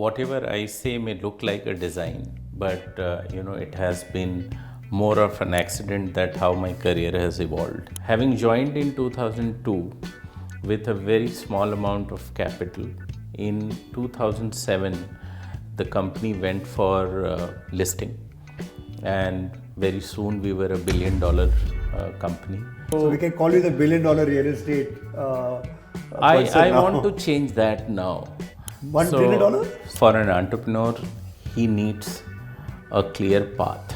whatever I say may look like a design, but it has been more of an accident that how my career has evolved. Having joined in 2002 with a very small amount of capital, in 2007 the company went for listing, and very soon we were $1 billion company. So we can call you the $1 billion real estate I want to change that now. $1 billion? For an entrepreneur, he needs a clear path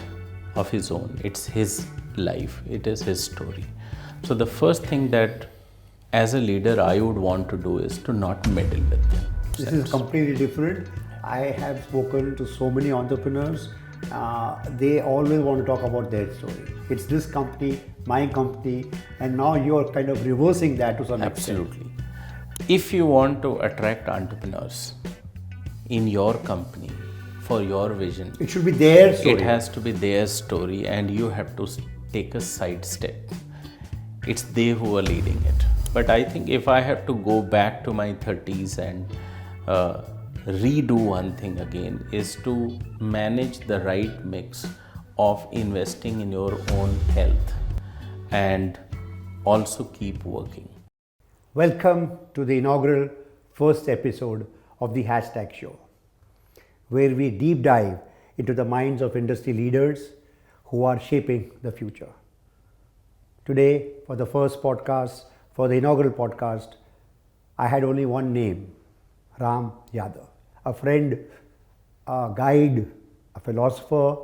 of his own. It's his life, it is his story. So the first thing that as a leader I would want to do is to not meddle with them. This is completely different. I have spoken to so many entrepreneurs. They always want to talk about their story. It's this company, my company, and now you're kind of reversing that to some extent. Absolutely. If you want to attract entrepreneurs in your company for your vision, it should be their story. It has to be their story, and you have to take a side step. It's they who are leading it. But I think if I have to go back to my 30s and redo one thing again, is to manage the right mix of investing in your own health and also keep working. Welcome to the inaugural first episode of the Hashtag Show, where we deep dive into the minds of industry leaders who are shaping the future. Today, for the first podcast, for the inaugural podcast, I had only one name, Ram Yadav, a friend, a guide, a philosopher,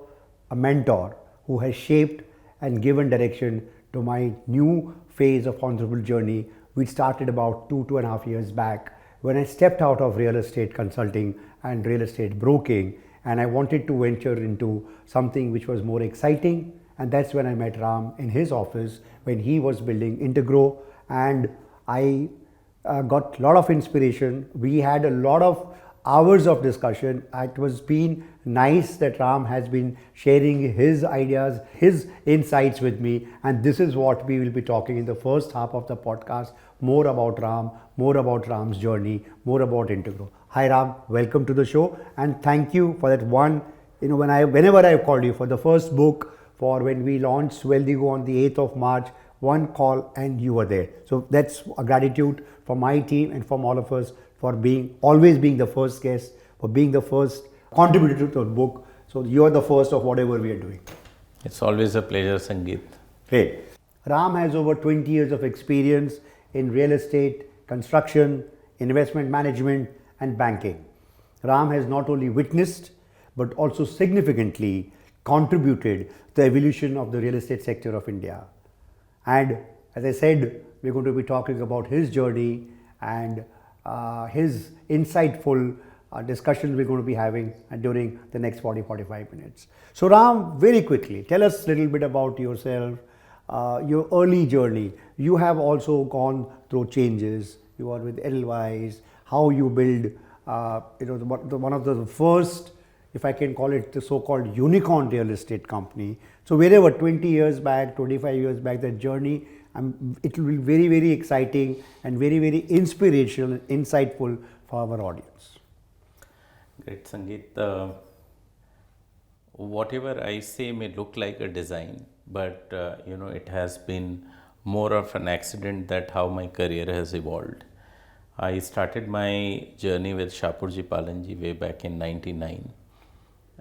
a mentor who has shaped and given direction to my new phase of entrepreneurial journey, which started about 2.5 years back when I stepped out of real estate consulting and real estate broking, and I wanted to venture into something which was more exciting. And that's when I met Ram in his office when he was building Integrow, and I got a lot of inspiration. We had a lot of hours of discussion. It was been nice that Ram has been sharing his ideas, his insights with me, and this is what we will be talking in the first half of the podcast, more about Ram, more about Ram's journey, more about Integrow. Hi Ram, welcome to the show, and thank you for that one, whenever I called you for the first book, for when we launched Wealthy on the 8th of March, one call and you were there. So that's a gratitude for my team and from all of us for always being the first guest, for being the first contributor to the book. So you're the first of whatever we are doing. It's always a pleasure, Sangeet. Great. Ram has over 20 years of experience in real estate, construction, investment management, and banking. Ram has not only witnessed, but also significantly contributed to the evolution of the real estate sector of India. And as I said, we're going to be talking about his journey and his insightful discussions we're going to be having during the next 40-45 minutes. So Ram, very quickly, tell us a little bit about yourself, your early journey. You have also gone through changes. You are with Edelweiss, how you build one of the first, if I can call it, the so-called unicorn real estate company. So wherever 20 years back, 25 years back, that journey, it will be very, very exciting and very, very inspirational and insightful for our audience. Great, Sangeet. Whatever I say may look like a design, but it has been more of an accident that how my career has evolved. I started my journey with Shapurji Palanji way back in '99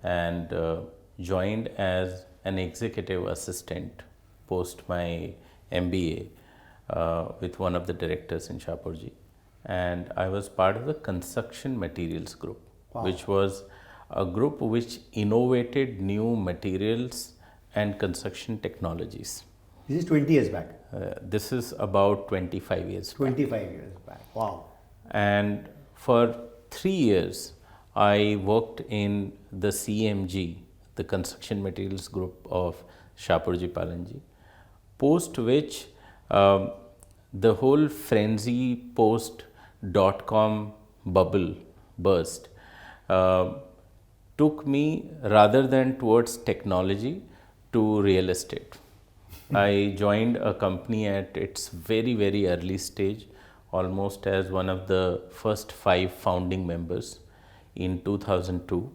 and joined as an executive assistant post my MBA with one of the directors in Shapurji, and I was part of the construction materials group. Wow. Which was a group which innovated new materials and construction technologies. This is 20 years back? This is about 25 years 25 years back, wow. And for 3 years, I worked in the CMG, the construction materials group of Shapurji Palanji, post which the whole frenzy post.com bubble burst. Took me rather than towards technology to real estate. I joined a company at its very, very early stage, almost as one of the first 5 founding members. in 2002.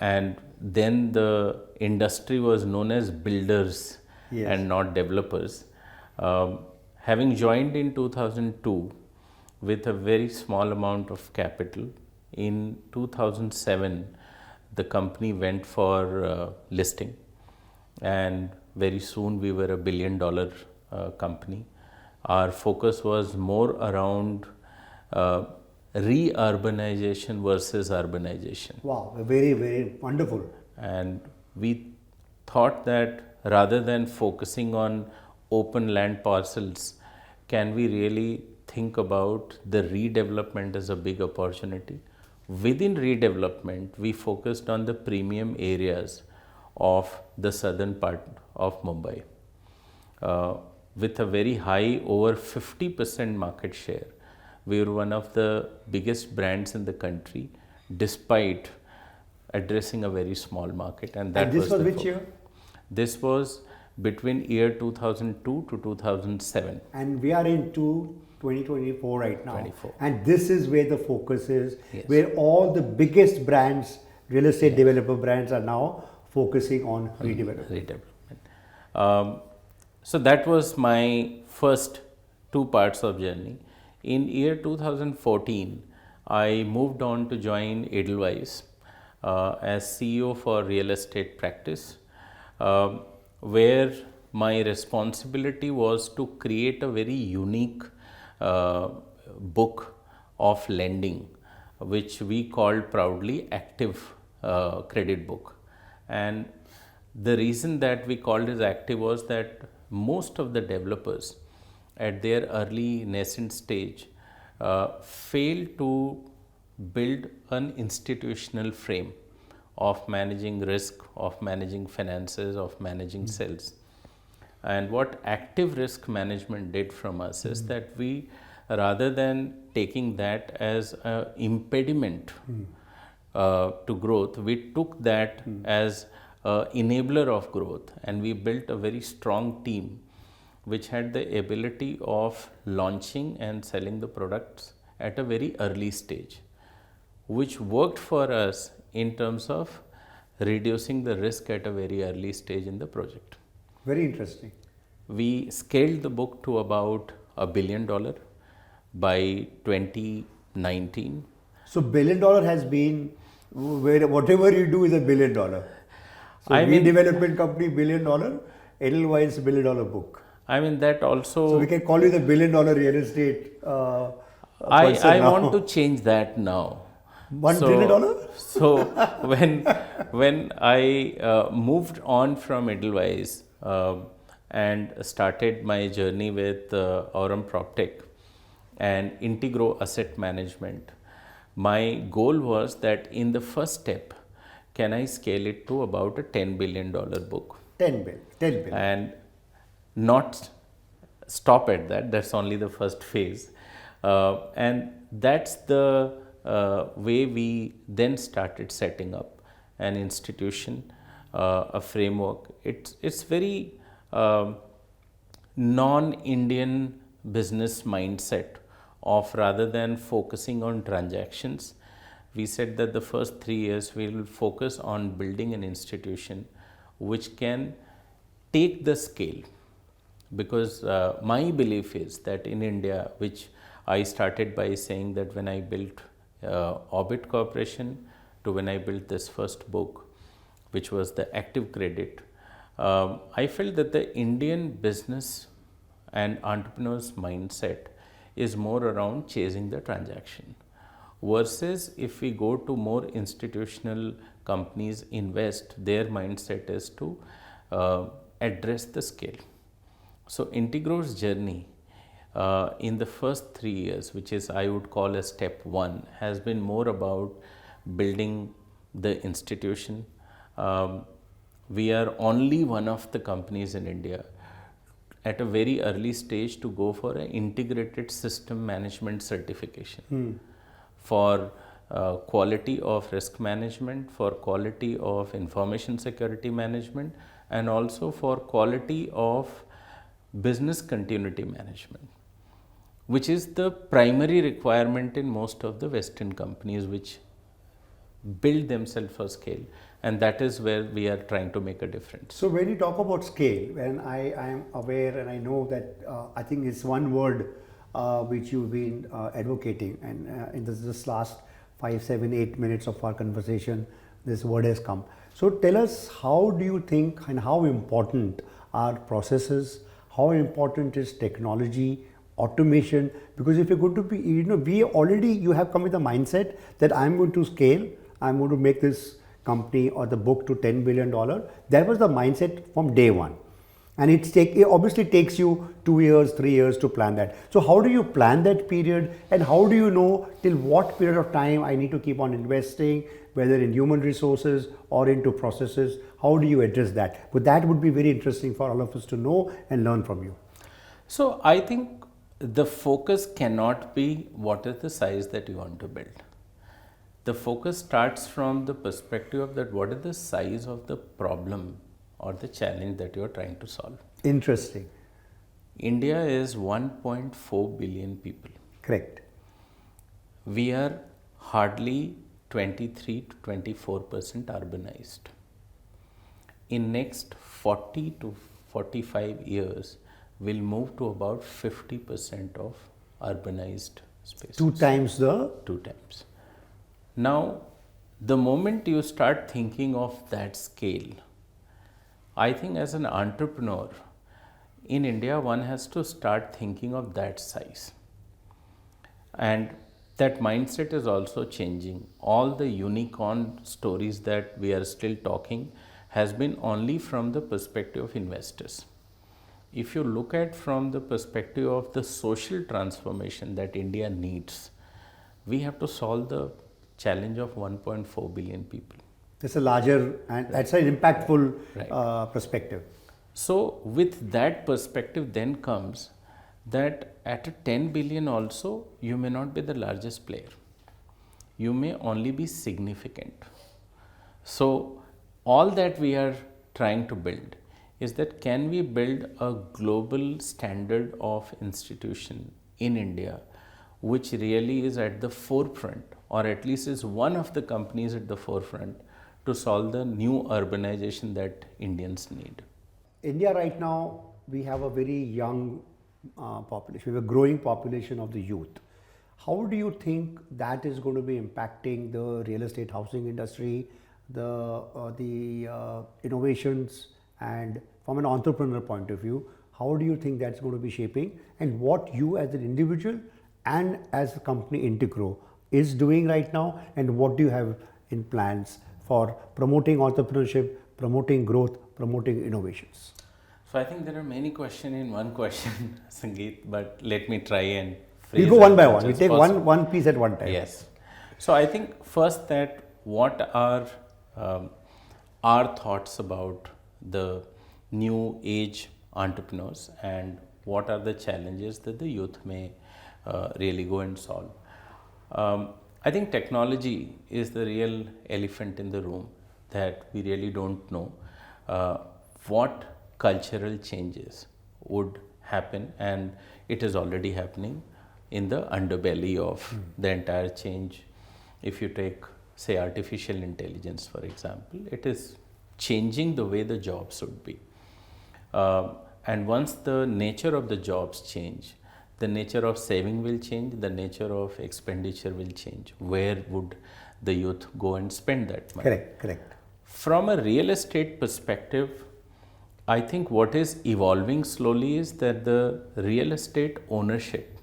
And then the industry was known as builders Yes. and not developers. Having joined in 2002 with a very small amount of capital, in 2007 the company went for listing, and very soon we were a $1 billion company. Our focus was more around re-urbanization versus urbanization. Wow, very, very wonderful. And we thought that rather than focusing on open land parcels, can we really think about the redevelopment as a big opportunity? Within redevelopment, we focused on the premium areas of the southern part of Mumbai. With a very high, over 50% market share, we were one of the biggest brands in the country, despite addressing a very small market. And that And this was the which focus. year? This was between year 2002 to 2007. And we are in 2024 right now. 24. And this is where the focus is, Yes. where all the biggest brands, real estate developer brands, are now focusing on redevelopment. So that was my first two parts of journey. In year 2014, I moved on to join Edelweiss as CEO for real estate practice, where my responsibility was to create a very unique book of lending, which we called proudly active credit book. And the reason that we called it active was that most of the developers at their early nascent stage fail to build an institutional frame of managing risk, of managing finances, of managing sales. And what active risk management did from us is that we, rather than taking that as an impediment to growth, we took that as an enabler of growth, and we built a very strong team which had the ability of launching and selling the products at a very early stage, which worked for us in terms of reducing the risk at a very early stage in the project. Very interesting. We scaled the book to about $1 billion by 2019. So $1 billion has been where whatever you do is $1 billion. So I mean- redevelopment company $1 billion, Edelweiss $1 billion book. I mean, that also. So we can call you the $1 billion real estate person I now. want to change that now. $1 trillion? So when I moved on from Edelweiss and started my journey with Aurum PropTech and Integrow Asset Management, my goal was that in the first step, can I scale it to about a $10 billion book? 10 billion. And not stop at that. That's only the first phase. And that's the way we then started setting up an institution, a framework. It's very non-Indian business mindset of, rather than focusing on transactions, we said that the first 3 years we will focus on building an institution which can take the scale. Because my belief is that in India, which I started by saying that when I built Orbit Corporation to when I built this first book, which was the active credit, I felt that the Indian business and entrepreneurs mindset is more around chasing the transaction. Versus if we go to more institutional companies invest, their mindset is to address the scale. So Integrow's journey in the first 3 years, which is I would call as step 1, has been more about building the institution. We are only one of the companies in India at a very early stage to go for an integrated system management certification for quality of risk management, for quality of information security management, and also for quality of business continuity management. which is the primary requirement in most of the Western companies which build themselves for scale, and that is where we are trying to make a difference. So when you talk about scale, and I am aware and I know that I think it's one word which you've been advocating, and in this last 5, 7, 8 minutes of our conversation, this word has come. So tell us, how do you think and how important are processes? How important is technology, automation? Because if you're going to be, you have come with a mindset that I'm going to scale, I'm going to make this company or the book to $10 billion. That was the mindset from day one. And it obviously takes you 2 years, 3 years to plan that. So how do you plan that period, and how do you know till what period of time I need to keep on investing, whether in human resources or into processes? How do you address that? But that would be very interesting for all of us to know and learn from you. So I think the focus cannot be what is the size that you want to build. The focus starts from the perspective of that what is the size of the problem or the challenge that you are trying to solve. Interesting. India is 1.4 billion people. Correct. We are hardly 23 to 24% urbanized. In next 40 to 45 years, we'll move to about 50% of urbanized spaces. 2 times the... 2 times. Now, the moment you start thinking of that scale, I think as an entrepreneur in India, one has to start thinking of that size. And that mindset is also changing. All the unicorn stories that we are still talking has been only from the perspective of investors. If you look at from the perspective of the social transformation that India needs, we have to solve the challenge of 1.4 billion people. That's a larger and that's an impactful perspective. So with that perspective then comes that at a 10 billion also you may not be the largest player. You may only be significant. So all that we are trying to build is that can we build a global standard of institution in India which really is at the forefront, or at least is one of the companies at the forefront to solve the new urbanization that Indians need. India right now, we have a very young population. We have a growing population of the youth. How do you think that is going to be impacting the real estate housing industry, the innovations, and from an entrepreneur point of view, how do you think that's going to be shaping, and what you as an individual and as a company Integrow is doing right now, and what do you have in plans for promoting entrepreneurship, promoting growth, promoting innovations? So I think there are many questions in one question, Sangeet, but let me try and phrase We'll go one by one. We take one piece at one time. Yes. So I think first that what are our thoughts about the new age entrepreneurs and what are the challenges that the youth may really go and solve. I think technology is the real elephant in the room that we really don't know what cultural changes would happen, and it is already happening in the underbelly of the entire change. If you take, say, artificial intelligence, for example, it is changing the way the jobs should be. And once the nature of the jobs change, the nature of saving will change, the nature of expenditure will change. Where would the youth go and spend that money? Correct. From a real estate perspective, I think what is evolving slowly is that the real estate ownership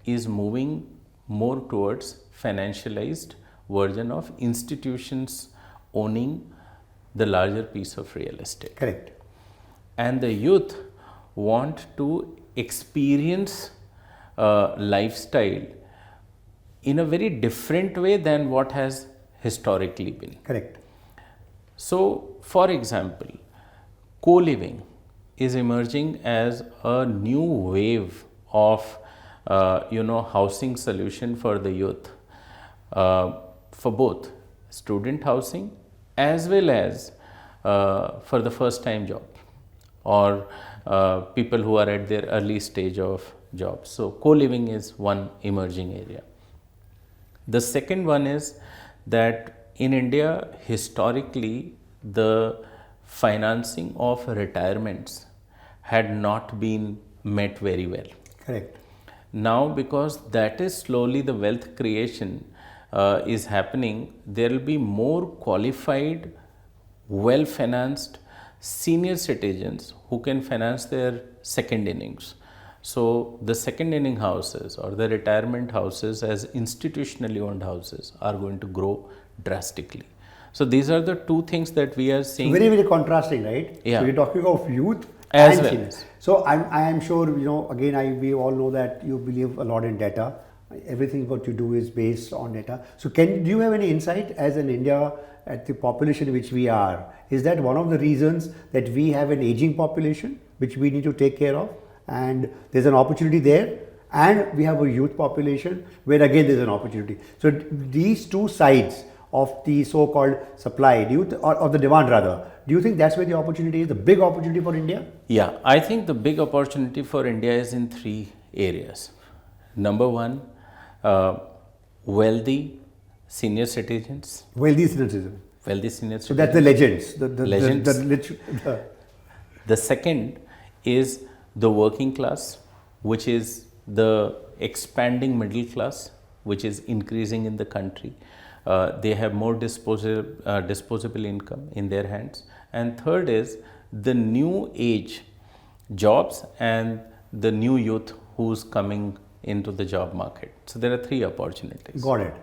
is moving more towards financialized version of institutions owning the larger piece of real estate. Correct. And the youth want to experience lifestyle in a very different way than what has historically been. Correct. So, for example, co-living is emerging as a new wave of housing solution for the youth, for both student housing as well as for the first time job or people who are at their early stage of jobs. So co-living is one emerging area. The second one is that in India, historically, the financing of retirements had not been met very well. Correct. Now, because that is slowly the wealth creation is happening, there will be more qualified, well financed senior citizens who can finance their second innings. So, the second inning houses or the retirement houses as institutionally owned houses are going to grow drastically. So, these are the two things that we are seeing. Very, very contrasting, right? Yeah. So you're talking of youth As and well seniors. as. So I am sure, again, we all know that you believe a lot in data. Everything what you do is based on data. So do you have any insight as in India at the population which we are? Is that one of the reasons that we have an aging population which we need to take care of? And there's an opportunity there, and we have a youth population where again there's an opportunity. So these two sides of the so-called supply, or of the demand rather, do you think that's where the opportunity is, the big opportunity for India? Yeah, I think the big opportunity for India is in three areas. Number one, wealthy senior citizens. Wealthy citizens. Wealthy senior So citizens. that's the legends. Legends. The second is the working class, which is the expanding middle class, which is increasing in the country. They have more disposable income in their hands. And third is the new age jobs and the new youth who's coming into the job market. So there are three opportunities. Got it.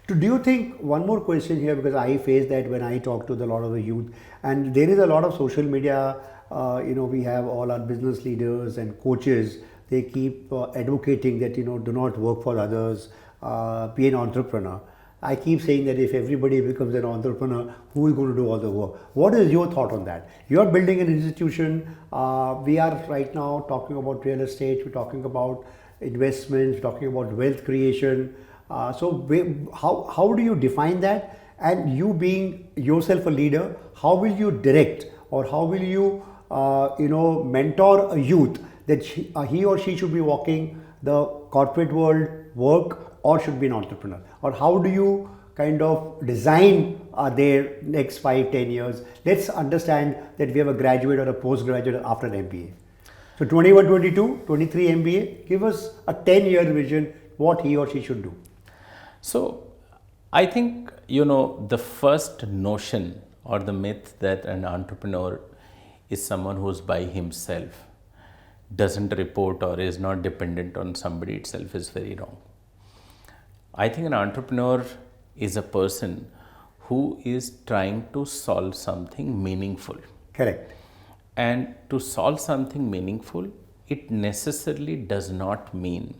Do you think, one more question here, because I face that when I talk to a lot of the youth, and there is a lot of social media, we have all our business leaders and coaches, they keep advocating that, do not work for others, be an entrepreneur. I keep saying that if everybody becomes an entrepreneur, who is going to do all the work? What is your thought on that? You are building an institution. We are right now talking about real estate. We're talking about investments. We're talking about wealth creation. How do you define that? And you being yourself a leader, how will you direct, or how will you, mentor a youth that he or she should be walking the corporate world, work, or should be an entrepreneur? Or how do you kind of design their next 5-10 years? Let's understand that we have a graduate or a postgraduate after an MBA. So 21, 22, 23 MBA, give us a 10-year vision, what he or she should do. So I think, the first notion or the myth that an entrepreneur is someone who's by himself, doesn't report or is not dependent on somebody itself is very wrong. I think an entrepreneur is a person who is trying to solve something meaningful. Correct. And to solve something meaningful, it necessarily does not mean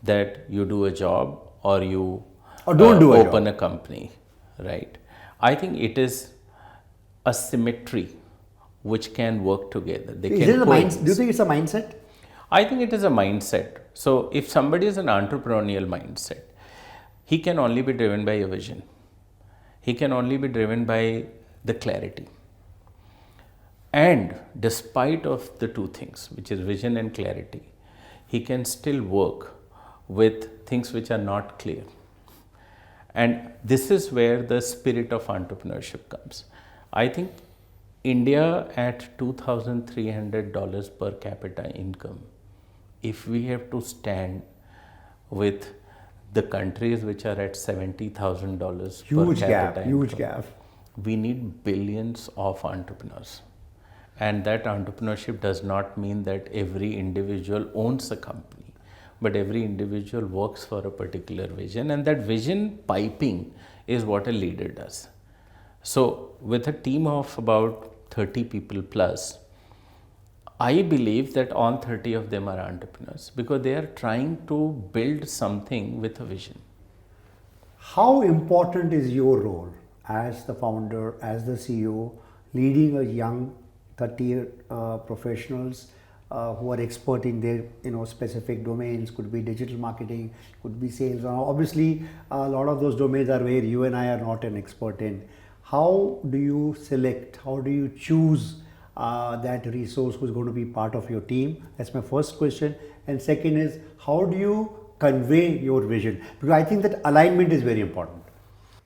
that you do a job or you open a company, right? I think it is a symmetry which can work together. They can coexist. Do you think it's a mindset? I think it is a mindset. So if somebody is an entrepreneurial mindset, he can only be driven by a vision. He can only be driven by the clarity. And despite of the two things, which is vision and clarity, he can still work with things which are not clear. And this is where the spirit of entrepreneurship comes. I think India at $2,300 per capita income, if we have to stand with the countries which are at $70,000 per capita income, huge gap. We need billions of entrepreneurs. And that entrepreneurship does not mean that every individual owns a company, but every individual works for a particular vision, and that vision piping is what a leader does. So with a team of about 30 people plus, I believe that all 30 of them are entrepreneurs because they are trying to build something with a vision. How important is your role as the founder, as the CEO, leading a young 30 professionals who are expert in their specific domains? Could be digital marketing, could be sales. Obviously, a lot of those domains are where you and I are not an expert in. How do you select? How do you choose that resource who's going to be part of your team? That's my first question. And second is, how do you convey your vision? Because I think that alignment is very important.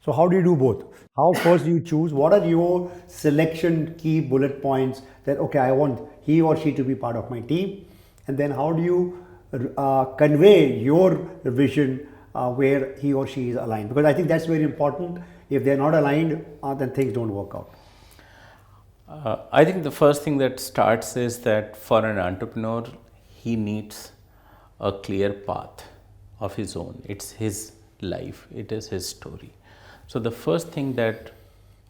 So how do you do both? How first do you choose? What are your selection key bullet points that, okay, I want he or she to be part of my team? And then how do you convey your vision where he or she is aligned? Because I think that's very important. If they're not aligned, then things don't work out. I think the first thing that starts is that for an entrepreneur, he needs a clear path of his own. It's his life, it is his story. So the first thing that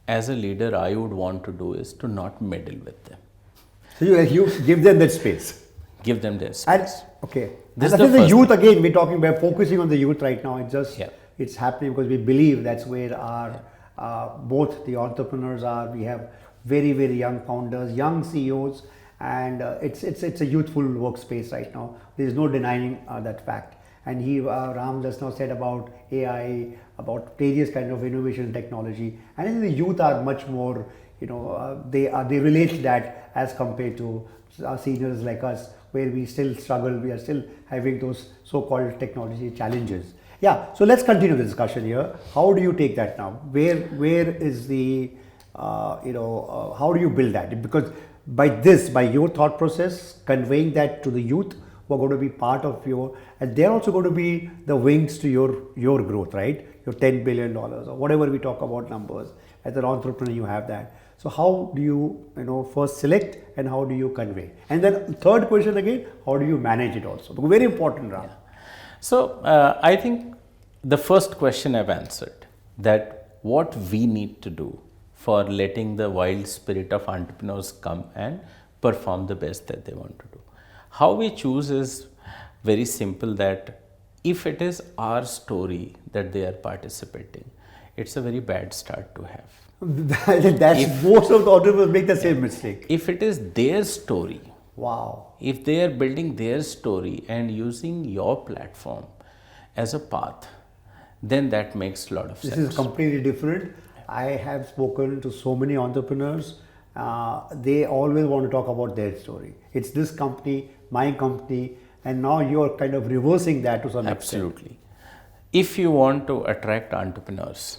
as a leader I would want to do is to not meddle with them. So you give them that space. Give them their space. And, okay. This and is the youth again, we're focusing on the youth right now. It's happening because we believe that's where our both the entrepreneurs are. We have very, very young founders, young CEOs, and it's a youthful workspace right now. There's no denying that fact. And Ram just now said about AI, about various kind of innovation technology. And I think the youth are much more, they relate to that as compared to our seniors like us, where we still struggle. We are still having those so-called technology challenges. Yeah. So let's continue the discussion here. How do you take that now? Where is the, how do you build that? Because by your thought process, conveying that to the youth who are going to be part of and they're also going to be the wings to your growth, right? Your $10 billion or whatever we talk about numbers. As an entrepreneur, you have that. So how do you, first select and how do you convey? And then third question again, how do you manage it also? Because very important, Ram. Yeah. So I think the first question I've answered, that what we need to do for letting the wild spirit of entrepreneurs come and perform the best that they want to do. How we choose is very simple, that if it is our story that they are participating, it's a very bad start to have. Most of the entrepreneurs make the same mistake. If it is their story, wow. If they are building their story and using your platform as a path, then that makes a lot of sense. This is completely different. I have spoken to so many entrepreneurs. They always want to talk about their story. It's this company, my company, and now you're kind of reversing that to some extent. Absolutely. If you want to attract entrepreneurs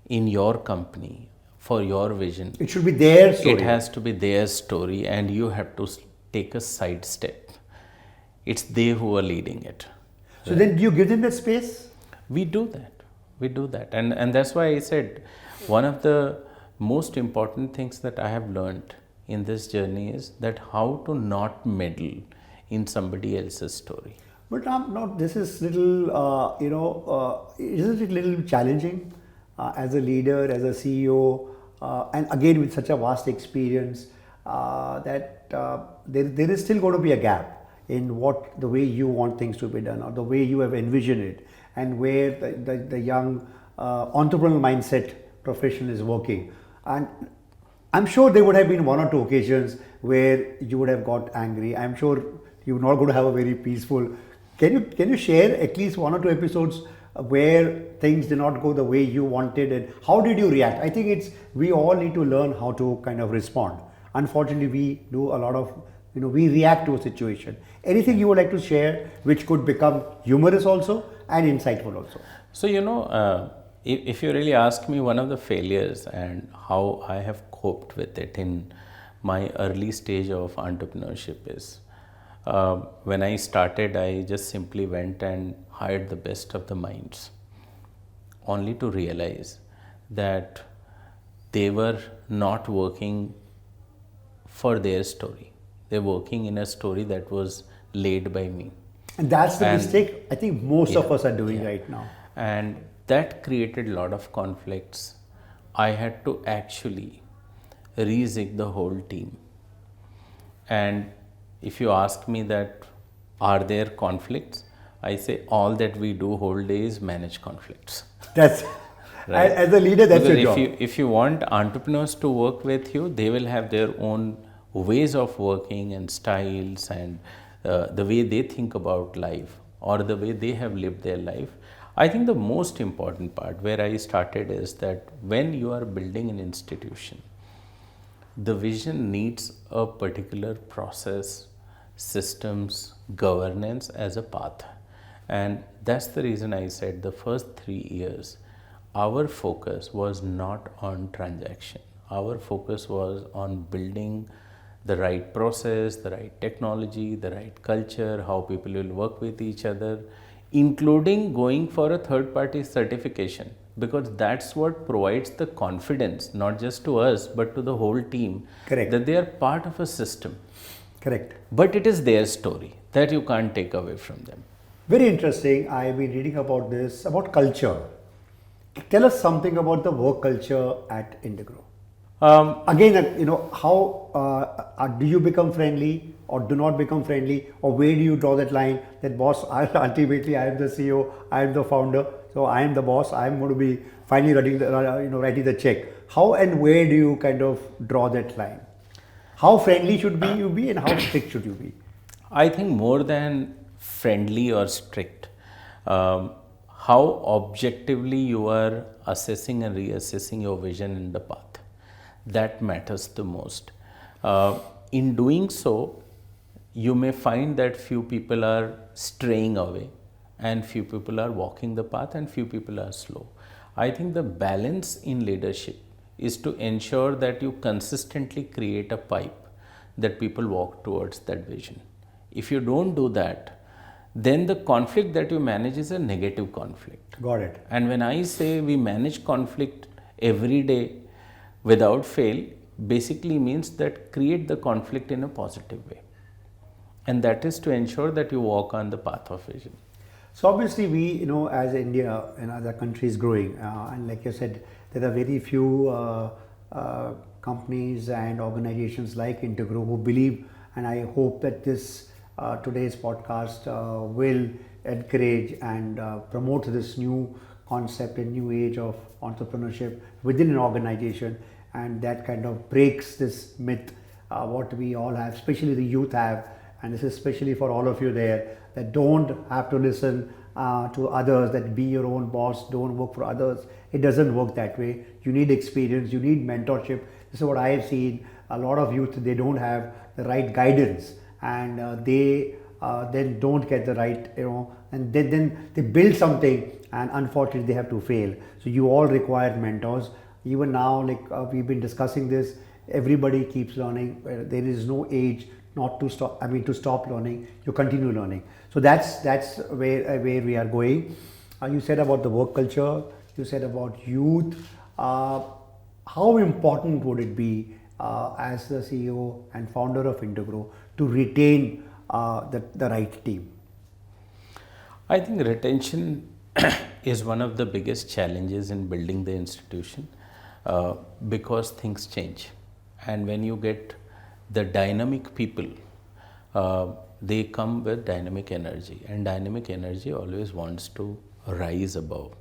in your company for your vision, it should be their story. It has to be their story, and you have to take a side step. It's they who are leading it. So then do you give them that space? We do that. And that's why I said one of the most important things that I have learned in this journey is that how to not meddle in somebody else's story. But this is little, isn't it little challenging as a leader, as a CEO, and again with such a vast experience that there is still going to be a gap in the way you want things to be done or the way you have envisioned it, and where the young entrepreneurial mindset profession is working. And I'm sure there would have been one or two occasions where you would have got angry. I'm sure you're not going to have a very peaceful. Can you share at least one or two episodes where things did not go the way you wanted, and how did you react? I think we all need to learn how to kind of respond. Unfortunately, we do a lot of, we react to a situation. Anything you would like to share which could become humorous also and insightful also? So, if you really ask me, one of the failures and how I have coped with it in my early stage of entrepreneurship is, when I started, I just simply went and hired the best of the minds, only to realize that they were not working for their story. They're working in a story that was laid by me. And that's the mistake I think most of us are doing right now. And that created a lot of conflicts. I had to actually rejig the whole team. And if you ask me that, are there conflicts? I say all that we do whole day is manage conflicts. That's right. As a leader, that's your job. If you want entrepreneurs to work with you, they will have their own ways of working and styles and the way they think about life or the way they have lived their life. I think the most important part where I started is that when you are building an institution, The vision needs a particular process, systems, governance as a path. And that's the reason I said the first 3 years, our focus was not on transaction. Our focus was on building the right process, the right technology, the right culture, how people will work with each other, including going for a third party certification, because that's what provides the confidence not just to us but to the whole team. Correct. That they are part of a system. Correct. But it is their story that you can't take away from them. Very interesting. I've been reading about this, about culture. Tell us something about the work culture at Integrow. Again, how do you become friendly or do not become friendly, or where do you draw that line? That boss, ultimately, I am the CEO, I am the founder, so I am the boss. I am going to be finally writing the check. How and where do you kind of draw that line? How friendly should you be, and how strict should you be? I think more than friendly or strict, how objectively you are assessing and reassessing your vision and the path. That matters the most. In doing so, you may find that few people are straying away and few people are walking the path and few people are slow. I think the balance in leadership is to ensure that you consistently create a pipe that people walk towards that vision. If you don't do that, then the conflict that you manage is a negative conflict. Got it. And when I say we manage conflict every day without fail, basically means that create the conflict in a positive way. And that is to ensure that you walk on the path of vision. So obviously we, as India and other countries growing, and like you said, there are very few companies and organizations like Integrow who believe, and I hope that this today's podcast will encourage and promote this new concept and new age of entrepreneurship within an organization, and that kind of breaks this myth what we all have, especially the youth have, and this is especially for all of you there, that don't have to listen to others, that be your own boss, don't work for others. It doesn't work that way. You need experience, you need mentorship. This is what I have seen. A lot of youth, they don't have the right guidance, and they then don't get the right, and then they build something and unfortunately they have to fail. So you all require mentors. Even now, we've been discussing this, everybody keeps learning. There is no age not to stop, to stop learning. You continue learning. So that's where we are going. You said about the work culture, you said about youth. How important would it be as the CEO and founder of Integrow to retain the right team? I think retention is one of the biggest challenges in building the institution because things change. And when you get the dynamic people, they come with dynamic energy, and dynamic energy always wants to rise above.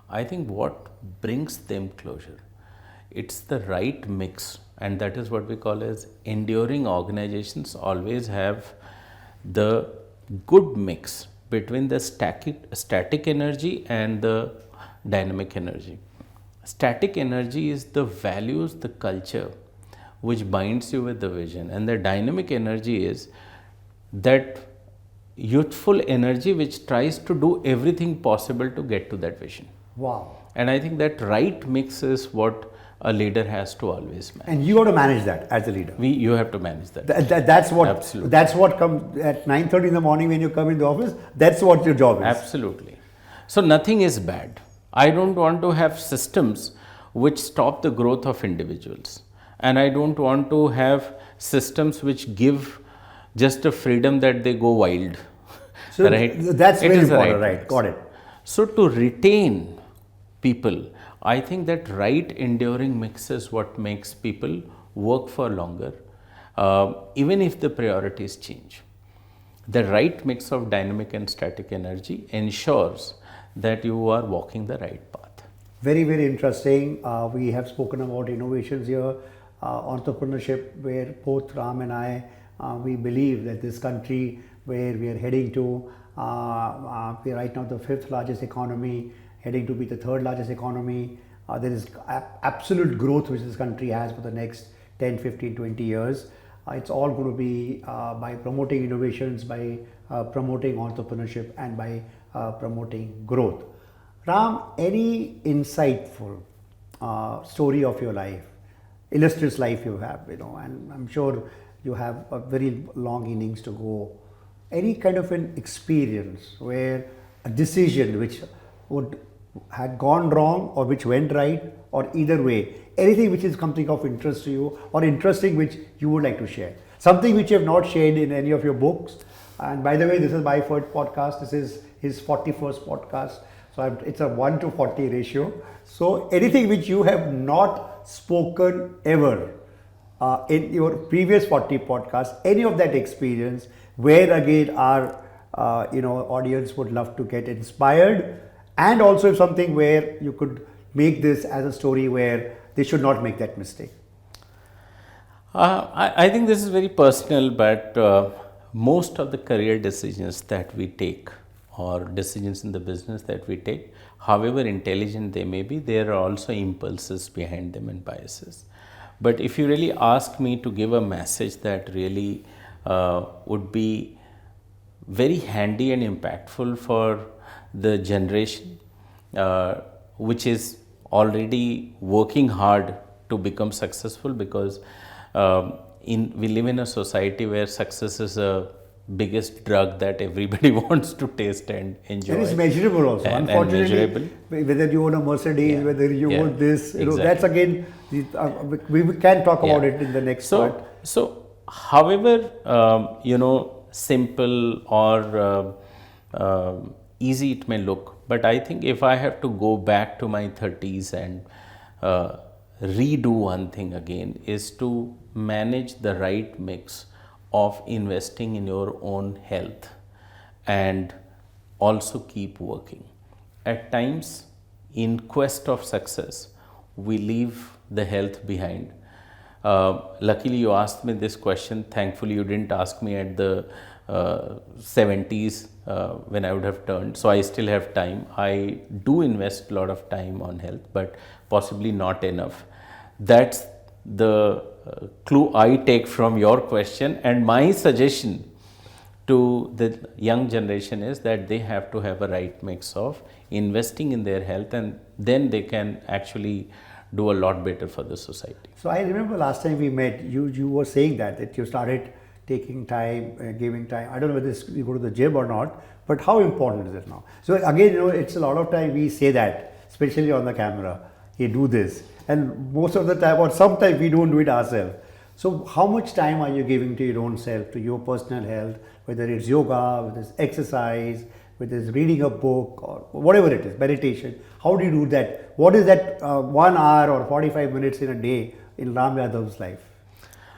I think what brings them closure, it's the right mix, and that is what we call as enduring organizations always have the good mix between the static energy and the dynamic energy. Static energy is the values, the culture which binds you with the vision, and the dynamic energy is that youthful energy which tries to do everything possible to get to that vision. Wow. And I think that right mix is what a leader has to always manage. And you got to manage that as a leader. You have to manage that. That's what. Absolutely. That's what comes at 9:30 in the morning when you come in the office. That's what your job is. Absolutely. So nothing is bad. I don't want to have systems which stop the growth of individuals, and I don't want to have systems which give just a freedom that they go wild. So right? That's very important, right? Got it. So to retain people, I think that right enduring mix is what makes people work for longer, even if the priorities change. The right mix of dynamic and static energy ensures that you are walking the right path. Very, very interesting. We have spoken about innovations here, entrepreneurship, where both Ram and I, we believe that this country where we are heading to, we are right now the 5th largest economy, heading to be the 3rd largest economy. There is absolute growth which this country has for the next 10, 15, 20 years. It's all going to be by promoting innovations, by promoting entrepreneurship, and by promoting growth. Ram, any insightful story of your life, illustrious life you have, and I'm sure you have a very long innings to go. Any kind of an experience where a decision which would had gone wrong or which went right, or either way, anything which is something of interest to you or interesting which you would like to share, something which you have not shared in any of your books. And by the way, this is my first podcast. This is his 41st podcast. So it's a 1 to 40 ratio. So anything which you have not spoken ever in your previous 40 podcasts, any of that experience, where again our audience would love to get inspired, and also something where you could make this as a story where they should not make that mistake. I think this is very personal, but most of the career decisions that we take, or decisions in the business that we take, however intelligent they may be, there are also impulses behind them and biases. But if you really ask me to give a message that really would be very handy and impactful for the generation which is already working hard to become successful, because we live in a society where success is a biggest drug that everybody wants to taste and enjoy. It is measurable also. Unfortunately, and measurable. Whether you own a Mercedes, whether you own this, exactly. That's again, we can talk about it in the next part. So, however, simple or easy it may look, but I think if I have to go back to my 30s and redo one thing again, is to manage the right mix of investing in your own health and also keep working. At times, in quest of success, we leave the health behind. Luckily, you asked me this question. Thankfully, you didn't ask me at the 70s when I would have turned. So I still have time. I do invest a lot of time on health, but possibly not enough. That's the clue I take from your question. And my suggestion to the young generation is that they have to have a right mix of investing in their health, and then they can actually do a lot better for the society. So I remember last time we met, you were saying that you started taking time, giving time. I don't know whether you go to the gym or not, but how important is it now? So again, it's a lot of time we say that, especially on the camera, you do this. And most of the time, or sometimes we don't do it ourselves. So how much time are you giving to your own self, to your personal health, whether it's yoga, whether it's exercise, whether it's reading a book or whatever it is, meditation? How do you do that? What is that 1 hour or 45 minutes in a day in Ram Yadav's life?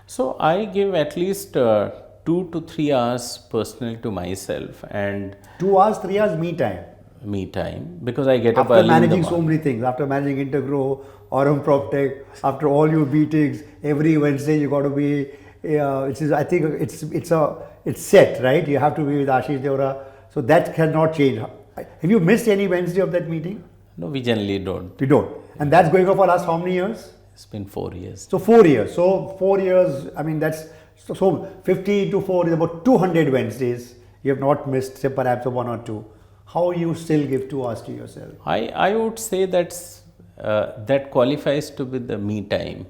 So I give at least 2 to 3 hours personal to myself, and 2 hours, 3 hours me time, because I get up after early managing in the so many things, after managing Integrow, Aurum PropTech, after all your meetings, every Wednesday you got to be. I think it's set, right? You have to be with Ashish Deora, so that cannot change. Have you missed any Wednesday of that meeting? No, we generally don't. We don't, and that's going on for last how many years? It's been 4 years. So 4 years. So 4 years. I mean that's so 50 to 4 is about 200 Wednesdays. You have not missed, say perhaps 1 or 2. How you still give 2 hours to yourself? I would say that qualifies to be the me time.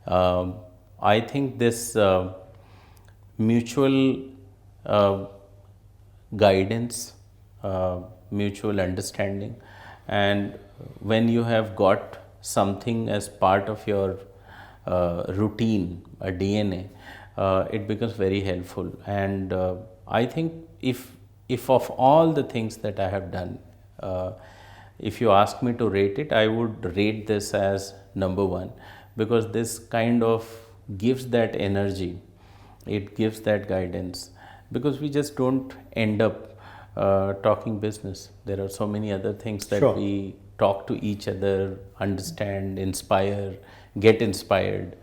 I think this mutual guidance, mutual understanding, and when you have got something as part of your routine, a DNA, it becomes very helpful. And I think if of all the things that I have done, if you ask me to rate it, I would rate this as number 1, because this kind of gives that energy, it gives that guidance, because we just don't end up talking business. There are so many other things that we talk to each other, understand, inspire, get inspired.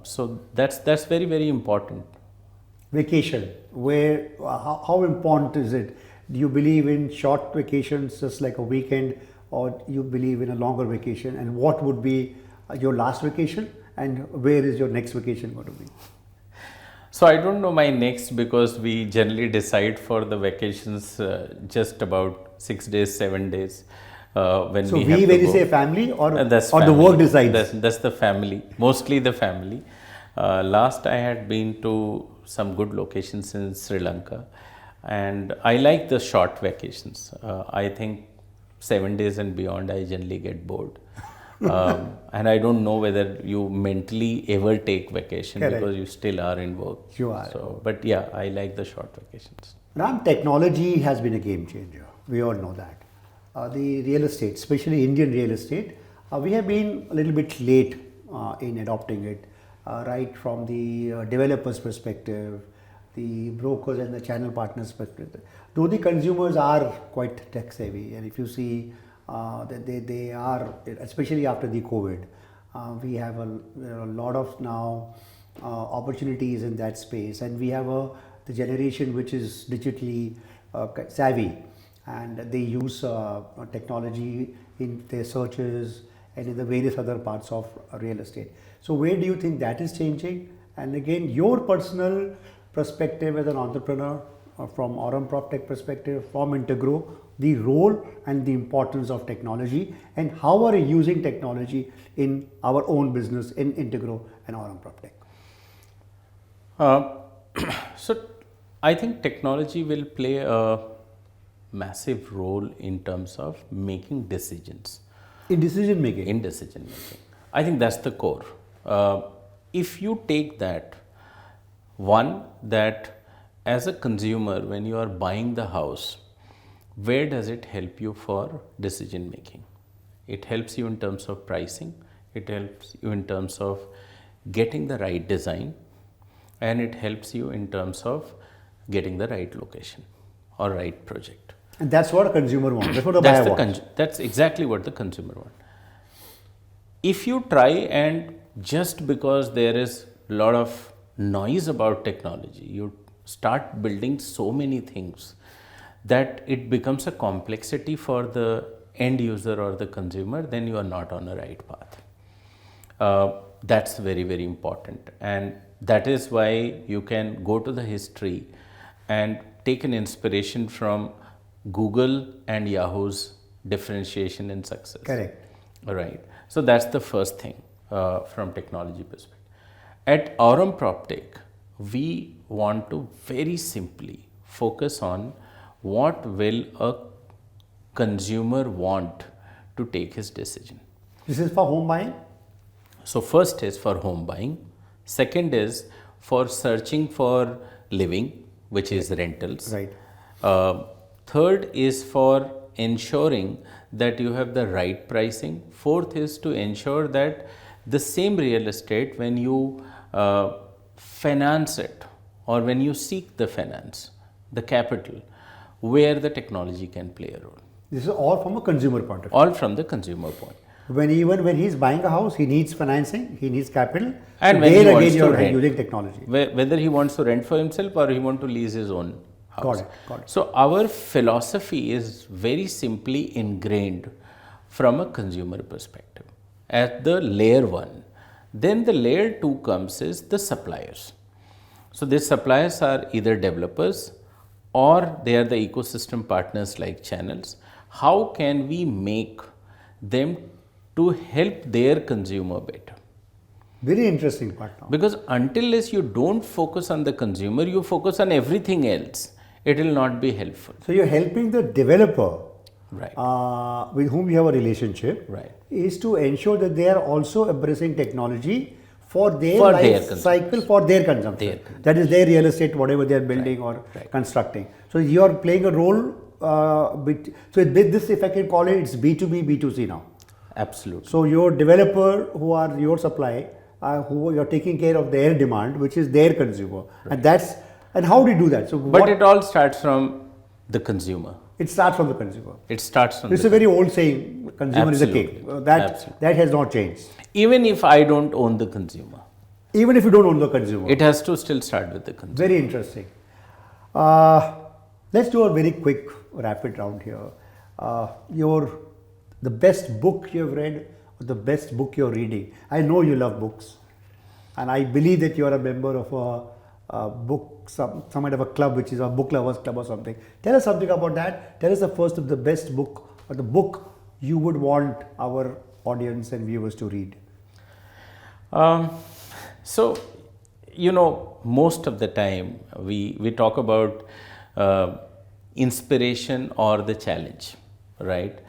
So that's very, very important. Vacation, how important is it? Do you believe in short vacations, just like a weekend, or you believe in a longer vacation? And what would be your last vacation? and where is your next vacation going to be? So I don't know my next, because we generally decide for the vacations just about 6 days, 7 days when So we have to when you go. say family or That's or the family. work decides? That's the family, mostly the family. Last I had been to some good locations in Sri Lanka, and I like the short vacations. I think 7 days and beyond I generally get bored. And I don't know whether you mentally ever take vacation, Correct. because you still are in work. You are. So, but yeah, I like the short vacations. Ram, technology has been a game changer. We all know that. The real estate, especially Indian real estate, we have been a little bit late in adopting it, right from the developers' perspective, the brokers and the channel partners' perspective. Though the consumers are quite tech savvy, and if you see that they are, especially after the COVID, we have a lot of now opportunities in that space, and we have the generation which is digitally savvy, and they use technology in their searches and in the various other parts of real estate. So where do you think that is changing? And again, your personal perspective as an entrepreneur, from Aurum PropTech perspective, from Integrow, the role and the importance of technology, and how are you using technology in our own business in Integrow and Aurum PropTech? So I think technology will play a massive role in terms of making decisions. In decision making? In decision making. I think that's the core. If you take that, one, that as a consumer, when you are buying the house, where does it help you for decision making? It helps you in terms of pricing, it helps you in terms of getting the right design, and it helps you in terms of getting the right location or right project. And that's what a consumer wants. That's what the buyer wants. That's exactly what the consumer wants. If you try and just because there is a lot of noise about technology, you start building so many things that it becomes a complexity for the end user or the consumer, then you are not on the right path. That's very, very important. And that is why you can go to the history and take an inspiration from Google and Yahoo's differentiation in success. Correct. Right. So that's the first thing from technology perspective. At Aurum PropTech, we want to very simply focus on what will a consumer want to take his decision. This is for home buying? So first is for home buying. Second is for searching for living, which is rentals. Right. Third is for ensuring that you have the right pricing. Fourth is to ensure that the same real estate, when you finance it or when you seek the finance, the capital, where the technology can play a role. This is all from a consumer point of view. All from the consumer point. Even when he's buying a house, he needs financing, he needs capital. And so when he wants to you're rent, using technology. Whether he wants to rent for himself or he wants to lease his own house. Got it. So our philosophy is very simply ingrained from a consumer perspective at the layer one. Then the layer two comes is the suppliers. So these suppliers are either developers or they are the ecosystem partners like channels. How can we make them to help their consumer better? Very interesting part now. Because until you don't focus on the consumer, you focus on everything else, it will not be helpful. So you're helping the developer, Right. with whom you have a relationship, Right. is to ensure that they are also embracing technology for their For life their consumption. cycle, for their consumption. Their consumption. That is their real estate, whatever they are building or Right. constructing. So you are playing a role. So this, if I can call it, it's B2B, B2C now. Absolutely. So your developer, who are your supply, who you're taking care of their demand, which is their consumer, and how do you do that? So, But it all starts from the consumer. it starts from the consumer. It starts from It's the a very old saying: "Consumer is the king." Absolutely. That has not changed. Even if I don't own the consumer, Even if you don't own the consumer. it has to still start with the consumer. Very interesting. Let's do a very quick rapid round here. The best book you've read, or the best book you're reading. I know you love books. and I believe that you are a member of a book, some kind of a club, which is a book lovers club or something. Tell us something about that. Tell us the first of the best book or the book you would want our audience and viewers to read. So, most of the time we talk about inspiration or the challenge, right?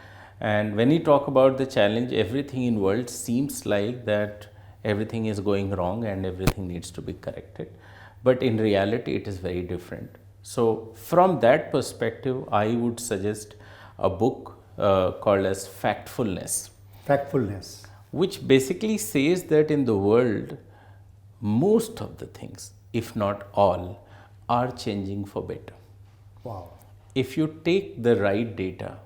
And when you talk about the challenge, everything in world seems like that everything is going wrong and everything needs to be corrected. But in reality, it is very different. So, from that perspective, I would suggest a book called as Factfulness, Factfulness. which basically says that in the world, most of the things, if not all, are changing for better. Wow. If you take the right data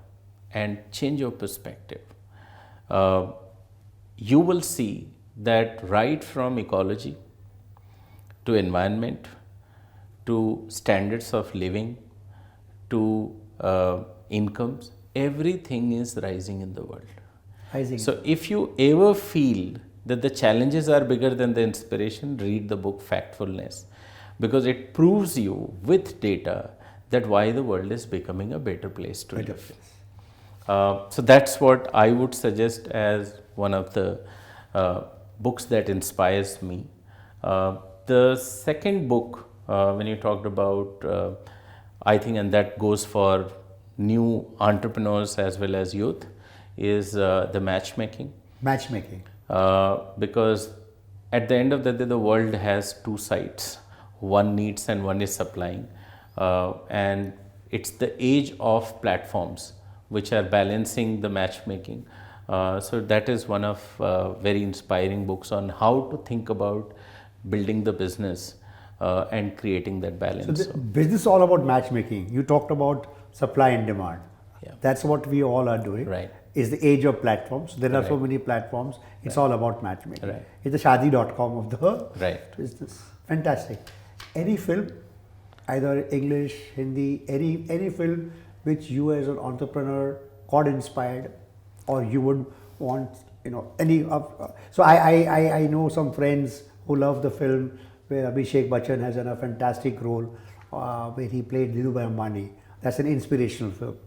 and change your perspective, you will see that right from ecology to environment to standards of living to incomes, everything is rising in the world. Rising. So, if you ever feel that the challenges are bigger than the inspiration, read the book Factfulness, because it proves you with data that why the world is becoming a better place to live. So that's what I would suggest as one of the books that inspires me. The second book, when you talked about, I think, and that goes for new entrepreneurs as well as youth, is the matchmaking. Matchmaking. Because at the end of the day, the world has two sides. One needs and one is supplying. And it's the age of platforms which are balancing the matchmaking. So that is one of very inspiring books on how to think about building the business and creating that balance. So the business is all about matchmaking. You talked about supply and demand. Yeah. That's what we all are doing. Right. Is the age of platforms. There are so Right. many platforms. It's all about matchmaking. Right. It's the shadi.com of the Right. business. Fantastic. Any film, either English, Hindi, any film which you as an entrepreneur got inspired, or you would want, any of. So I know some friends who love the film where Abhishek Bachchan has done a fantastic role, where he played Dhirubhai Ambani. That's an inspirational film.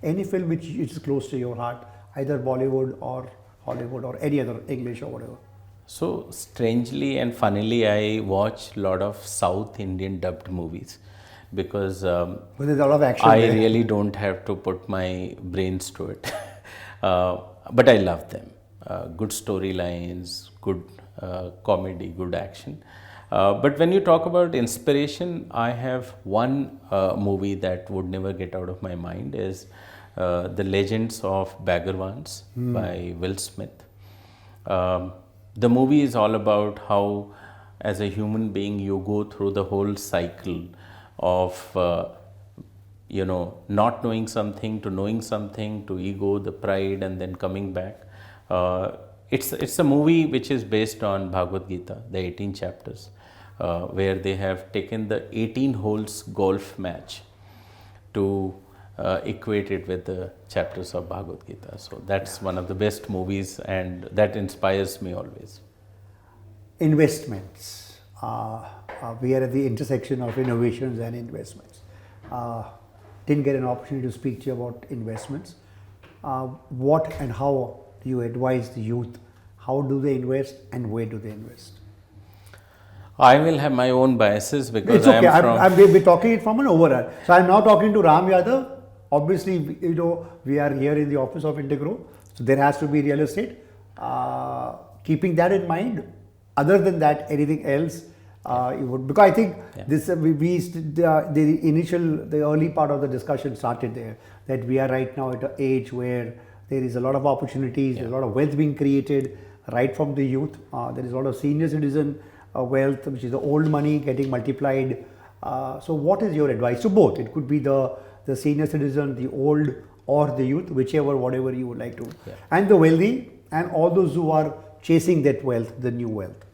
Any film which is close to your heart, either Bollywood or Hollywood or any other English or whatever. So strangely and funnily, I watch a lot of South Indian dubbed movies because But there's a lot of action I there. really don't have to put my brains to it. But I love them. Good storylines, good comedy, good action. But when you talk about inspiration, I have one movie that would never get out of my mind is The Legends of Baggerwans by Will Smith. The movie is all about how, as a human being, you go through the whole cycle of not knowing something to knowing something to ego, the pride, and then coming back. It's a movie which is based on Bhagavad Gita, the 18 chapters, where they have taken the 18 holes golf match to equate it with the chapters of Bhagavad Gita. So that's one of the best movies, and that inspires me always. Investments. We are at the intersection of innovations and investments. Didn't get an opportunity to speak to you about investments. What and how do you advise the youth? How do they invest and where do they invest? I will have my own biases because It's okay. I am from. We're talking it from an overall. So I'm now talking to Ram Yadav. Obviously, we are here in the office of Integrow, so there has to be real estate. Keeping that in mind, other than that, anything else, you would, because I think this the early part of the discussion started there, that we are right now at an age where there is a lot of opportunities, there's a lot of wealth being created right from the youth. There is a lot of senior citizen wealth, which is the old money getting multiplied. So what is your advice to both? It could be the senior citizen, the old, or the youth, whatever you would like to. And the wealthy and all those who are chasing that wealth, the new wealth.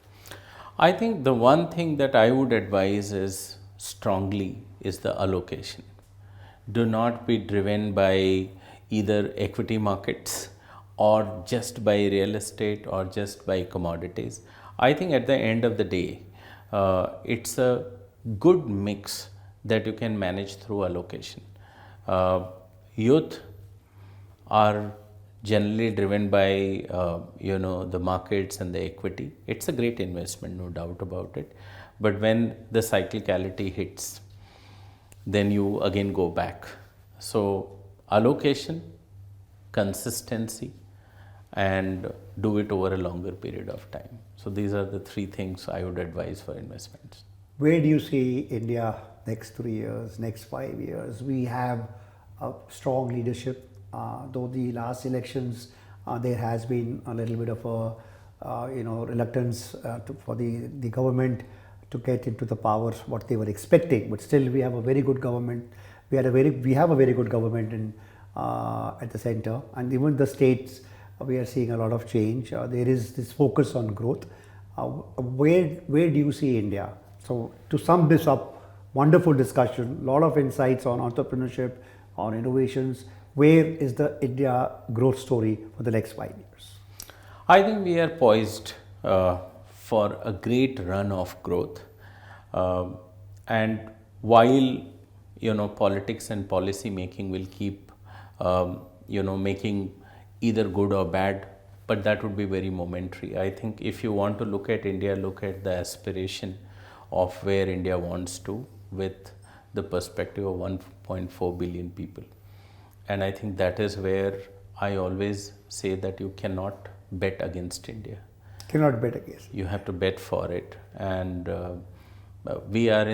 I think the one thing that I would advise is strongly is the allocation. Do not be driven by either equity markets or just by real estate or just by commodities. I think at the end of the day, it's a good mix that you can manage through allocation. Youth are generally driven by the markets and the equity. It's a great investment, no doubt about it. But when the cyclicality hits, then you again go back. So allocation, consistency, and do it over a longer period of time. So these are the three things I would advise for investments. Where do you see India next 3 years, next 5 years? We have a strong leadership. Though the last elections, there has been a little bit of a reluctance for the government to get into the powers what they were expecting. But still, we have a very good government. We have a very good government in at the center, and even the states. We are seeing a lot of change. There is this focus on growth. Where do you see India? So to sum this up, wonderful discussion, a lot of insights on entrepreneurship, on innovations. Where is the India growth story for the next 5 years? I think we are poised for a great run of growth. And while politics and policy making will keep making either good or bad, but that would be very momentary. I think if you want to look at India, look at the aspiration of where India wants to, with the perspective of 1.4 billion people. And I think that is where I always say that you cannot bet against India. Cannot bet against. You have to bet for it. And we are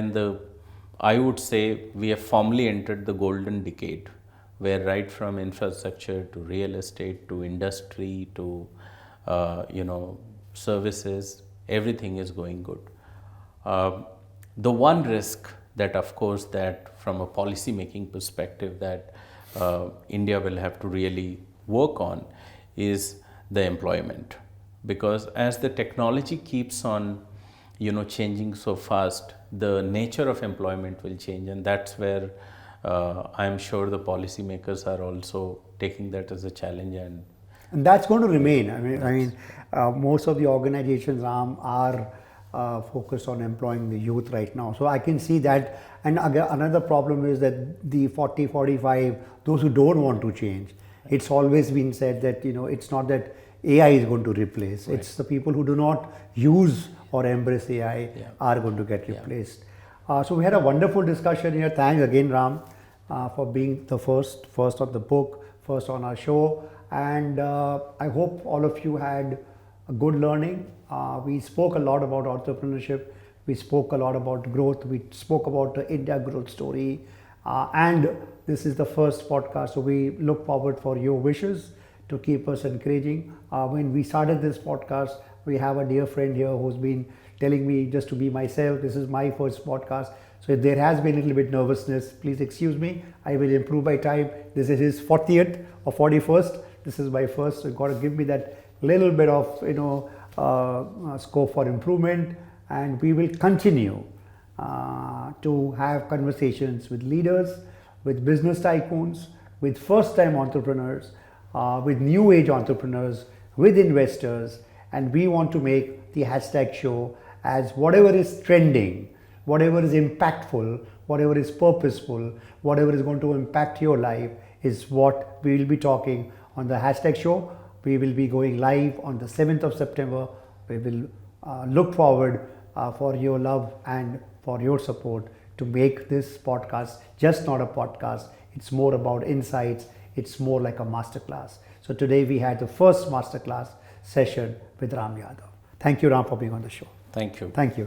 I would say we have formally entered the golden decade, where right from infrastructure to real estate to industry to services, everything is going good. The one risk that, of course, that from a policy making perspective that India will have to really work on is the employment, because as the technology keeps on changing so fast, the nature of employment will change, and that's where I'm sure the policymakers are also taking that as a challenge, and that's going to remain. Most of the organizations are focused on employing the youth right now. So I can see that. And again, another problem is that the 40, 45, those who don't want to change, it's always been said that it's not that AI is going to replace. Right. It's the people who do not use or embrace AI are going to get replaced. So we had a wonderful discussion here. Thanks again, Ram, for being the first on the book, first on our show. And I hope all of you had a good learning. We spoke a lot about entrepreneurship. We spoke a lot about growth. We spoke about the India growth story. And this is the first podcast. So we look forward for your wishes to keep us encouraging. When we started this podcast, we have a dear friend here who's been telling me just to be myself. This is my first podcast. So if there has been a little bit nervousness, please excuse me. I will improve by time. This is his 40th or 41st. This is my first. So you've got to give me that little bit of scope for improvement. And we will continue to have conversations with leaders, with business tycoons, with first-time entrepreneurs, with new age entrepreneurs, with investors. And we want to make the hashtag show as whatever is trending, whatever is impactful, whatever is purposeful, whatever is going to impact your life is what we will be talking on the hashtag show. We will be going live on the 7th of September. We will look forward for your love and for your support to make this podcast just not a podcast. It's more about insights. It's more like a masterclass. So today we had the first masterclass session with Ram Yadav. Thank you, Ram, for being on the show. Thank you. Thank you.